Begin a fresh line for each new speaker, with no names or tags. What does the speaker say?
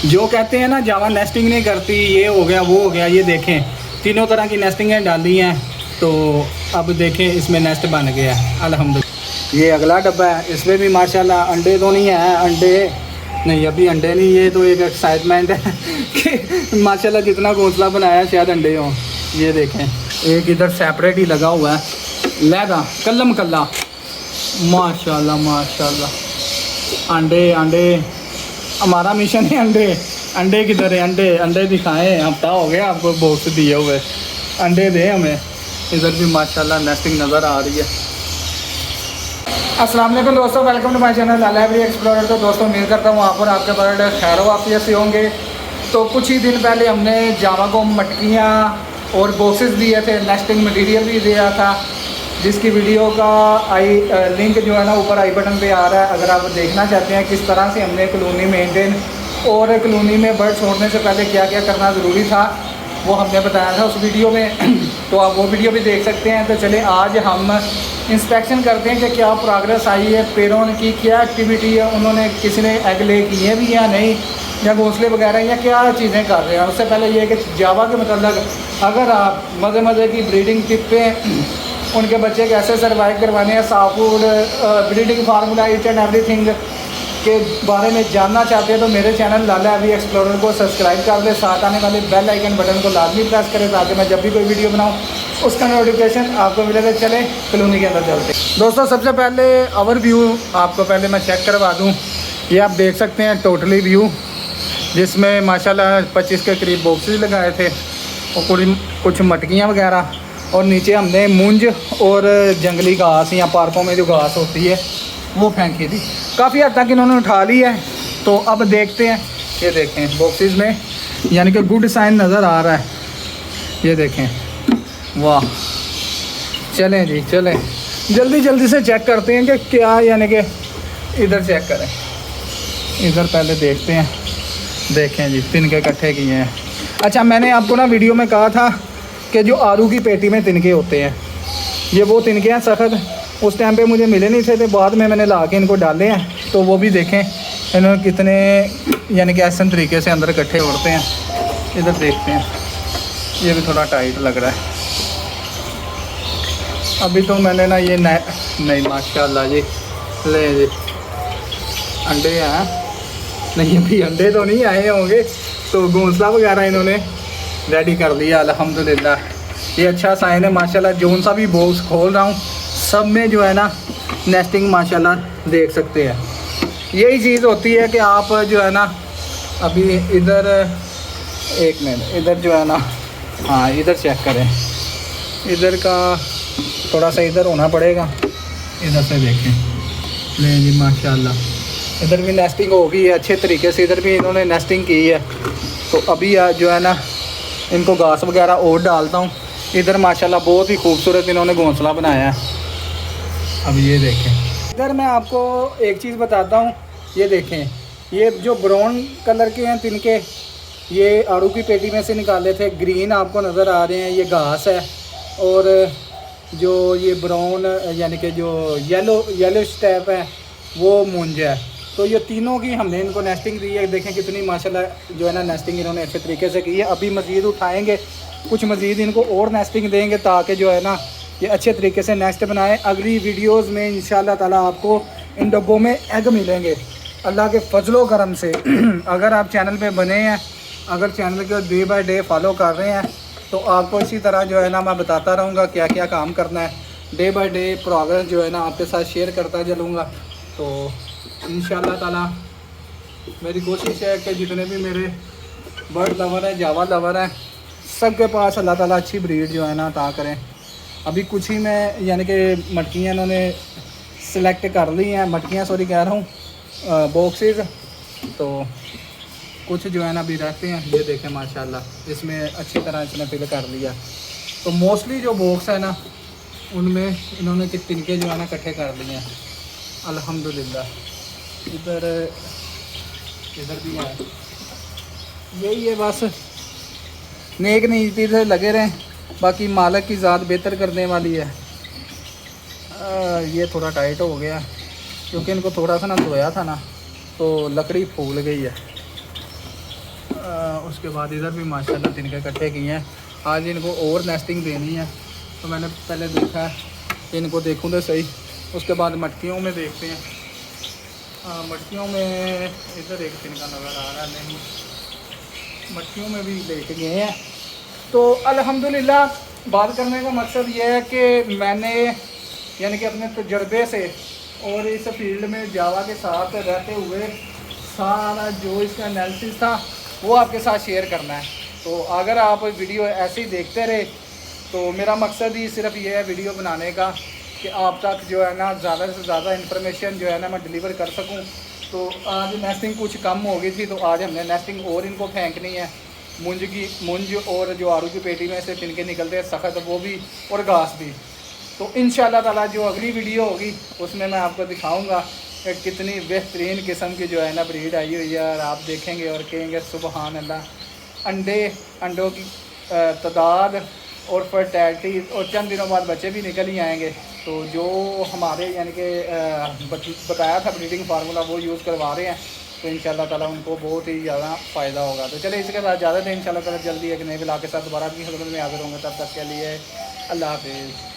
जो कहते हैं ना जावा नेस्टिंग नहीं करती, ये हो गया वो हो गया, ये देखें तीनों तरह की नेस्टिंगें डाली हैं। तो अब देखें इसमें नेस्ट बन गया है अल्हम्दुलिल्लाह। ये अगला डब्बा है, इसमें भी माशाल्लाह अंडे तो नहीं है, अंडे नहीं अभी अंडे नहीं, ये तो एक एक्साइटमेंट है कि माशाल्लाह जितना घोंसला बनाया शायद अंडे हों। ये देखें एक इधर सेपरेट ही लगा हुआ है लहदा कल्लम कल्ला, माशाल्लाह माशाल्लाह। अंडे अंडे हमारा मिशन है, अंडे अंडे किधर है, अंडे अंडे दिखाएं, हफ्ता हो गया आपको बॉक्स दिए हुए, अंडे दें हमें। इधर भी माशाल्लाह नेस्टिंग नज़र आ रही है। अस्सलाम वालेकुम दोस्तों, welcome to my channel every explorer. तो दोस्तों उम्मीद करता हूँ वहाँ पर आपके बर्ड खैर वाफियत से होंगे। तो कुछ ही दिन पहले हमने जावा को मटकियाँ और बॉक्सेस दिए थे, नेस्टिंग मटेरियल भी दिया था, जिसकी वीडियो का लिंक जो है ना ऊपर आई बटन पे आ रहा है। अगर आप देखना चाहते हैं किस तरह से हमने कॉलोनी मेंटेन और कॉलोनी में बर्ड छोड़ने से पहले क्या क्या करना ज़रूरी था, वो हमने बताया था उस वीडियो में तो आप वो वीडियो भी देख सकते हैं। तो चले आज हम इंस्पेक्शन करते हैं कि क्या प्रोग्रेस आई है, पेरों की क्या एक्टिविटी है, उन्होंने किसी ने एग ले किए भी या नहीं, या घोंसले वगैरह या क्या चीज़ें कर रहे हैं। उससे पहले ये कि जावा के मतलब अगर आप मज़े मज़े की ब्रीडिंग टिप पे उनके बच्चे कैसे सर्वाइव करवाने हैं, soft food, breeding formula, each and everything के बारे में जानना चाहते हैं तो मेरे चैनल लाला अभी एक्सप्लोरर को सब्सक्राइब कर दें, साथ आने वाले बेल आइकन बटन को लाजमी प्रेस करें ताकि मैं जब भी कोई वीडियो बनाऊं उसका नोटिफिकेशन आपको मिलेगा। चले कॉलोनी के अंदर चलते हैं। दोस्तों सबसे पहले ओवरव्यू आपको पहले मैं चेक करवा दूँ। ये आप देख सकते हैं टोटली व्यू, जिसमें माशाल्लाह 25 के करीब बॉक्सेस लगाए थे और कुछ मटकियाँ वगैरह, और नीचे हमने मूंज और जंगली घास या पार्कों में जो घास होती है वो फेंकी थी। काफ़ी हद तक इन्होंने उठा ली है। तो अब देखते हैं, ये देखें बॉक्सेस में यानी कि गुड साइन नज़र आ रहा है। ये देखें, वाह। चलें जी चलें, जल्दी जल्दी से चेक करते हैं कि क्या, यानी कि इधर चेक करें, इधर पहले देखते हैं। देखें जी तिनके इकट्ठे किए हैं। अच्छा मैंने आपको ना वीडियो में कहा था कि जो आलू की पेटी में तिनके होते हैं, ये वो तिनके हैं सख्त, उस टाइम पे मुझे मिले नहीं थे, तो बाद में मैंने ला के इनको डाले हैं। तो वो भी देखें इन्होंने कितने यानी कि ऐसे तरीके से अंदर इकट्ठे उड़ते हैं। इधर देखते हैं, ये भी थोड़ा टाइट लग रहा है। अभी तो मैंने ना ये नहीं माशाल्लाह जी, ले जी अंडे हैं, नहीं अभी अंडे तो नहीं आए होंगे। तो घोंसला वगैरह इन्होंने रेडी कर लिया अल्हम्दुलिल्लाह। ये अच्छा साइन है माशाल्लाह। जोन सा भी बॉक्स खोल रहा हूँ सब में जो है ना नेस्टिंग माशाल्लाह देख सकते हैं। यही चीज़ होती है कि आप जो है ना अभी इधर एक मिनट, इधर जो है ना, हाँ इधर चेक करें, इधर का थोड़ा सा इधर होना पड़ेगा, इधर से देखें। ले जी माशाल्लाह, इधर भी नेस्टिंग हो गई है अच्छे तरीके से, इधर भी इन्होंने नेस्टिंग की है। तो अभी जो है ना इनको घास वगैरह और डालता हूँ। इधर माशाल्लाह बहुत ही खूबसूरत इन्होंने घोंसला बनाया है। अब ये देखें, इधर मैं आपको एक चीज़ बताता हूँ। ये देखें, ये जो ब्राउन कलर के हैं तिनके, ये आड़ू की पेटी में से निकाले थे। ग्रीन आपको नज़र आ रहे हैं, ये घास है। और जो ये ब्राउन यानी कि जो येलो स्टेप है वो मूंज है। तो ये तीनों की हमने इनको नेस्टिंग दी है। देखें कितनी माशाल्लाह जो है ना नेस्टिंग इन्होंने अच्छे तरीके से की है। अभी मज़ीद उठाएँगे, कुछ मज़ीद इनको और नेस्टिंग देंगे ताकि जो है ना ये अच्छे तरीके से नेस्ट बनाए। अगली वीडियोस में इंशाल्लाह ताला आपको इन डब्बों में एग मिलेंगे अल्लाह के फजलो करम से। अगर आप चैनल पे बने हैं, अगर चैनल को डे बाय डे फॉलो कर रहे हैं, तो आपको इसी तरह जो है ना मैं बताता रहूँगा क्या क्या काम करना है। डे बाय डे प्रोग्रेस जो है ना आपके साथ शेयर करता चलूँगा। तो इंशाल्लाह ताला मेरी कोशिश है कि जितने भी मेरे बर्ड लवर हैं, जावा लवर हैं, सब के पास अल्लाह ताला अच्छी ब्रीड जो है ना अता करें। अभी कुछ ही में यानी कि मटकियाँ इन्होंने सिलेक्ट कर ली हैं, मटकियाँ सॉरी कह रहा हूँ, बॉक्सेस। तो कुछ जो है ना अभी रहते हैं। ये देखें माशाल्लाह इसमें अच्छी तरह इसने फिल कर लिया। तो मोस्टली जो बॉक्स है ना उनमें इन्होंने तिनके जो है ना इकट्ठे कर लिए हैं अल्हम्दुलिल्लाह। इधर भी है। यही है बस, नेक नीति से लगे रहें, बाकी मालिक की ज़ात बेहतर करने वाली है। ये थोड़ा टाइट हो गया क्योंकि इनको थोड़ा सा ना धोया था ना, तो लकड़ी फूल गई है। उसके बाद इधर भी माशाल्लाह तिनके इकट्ठे किए हैं। आज इनको और नेस्टिंग देनी है, तो मैंने पहले देखा है इनको देखूँ तो सही, उसके बाद मटकियों में देखते हैं। मटकियों में इधर एक तिनका नज़र आ रहा है, नहीं मटकियों में भी लेके गए हैं। तो अल्हम्दुलिल्लाह बात करने का मकसद ये है कि मैंने यानी कि अपने तजर्बे से और इस फील्ड में जावा के साथ रहते हुए सारा जो इसका एनालिसिस था वो आपके साथ शेयर करना है। तो अगर आप वीडियो ऐसे ही देखते रहे तो मेरा मकसद ही सिर्फ ये है वीडियो बनाने का कि आप तक जो है ना ज़्यादा से ज़्यादा इन्फॉर्मेशन जो है ना मैं डिलीवर कर सकूं। तो आज नेस्टिंग कुछ कम हो गई थी, तो आज हमने नेस्टिंग और इनको फेंकनी है। मुंज और जो आड़ू की पेटी में से तिनके निकलते हैं सख्त, वो भी और घास भी। तो इंशाल्लाह ताला जो अगली वीडियो होगी उसमें मैं आपको दिखाऊंगा कि कितनी बेहतरीन किस्म की जो है ना ब्रीड आई हुई है, और आप देखेंगे और कहेंगे सुबहान अल्लाह। अंडों की तादाद और फर्टैलिटी, और चंद दिनों बाद बच्चे भी निकल ही आएंगे। तो जो हमारे यानी कि बताया था ब्रीडिंग फार्मूला वो यूज़ करवा रहे हैं, तो इंशाल्लाह ताला उनको बहुत ही ज़्यादा फ़ायदा होगा। तो चलिए इसके साथ ज़्यादा थे, इंशाल्लाह ताला जल्दी एक नए ब्लॉग के साथ दोबारा आपकी खिदमत में हाज़िर होंगे। तब तक के लिए अल्लाह हाफ़िज़।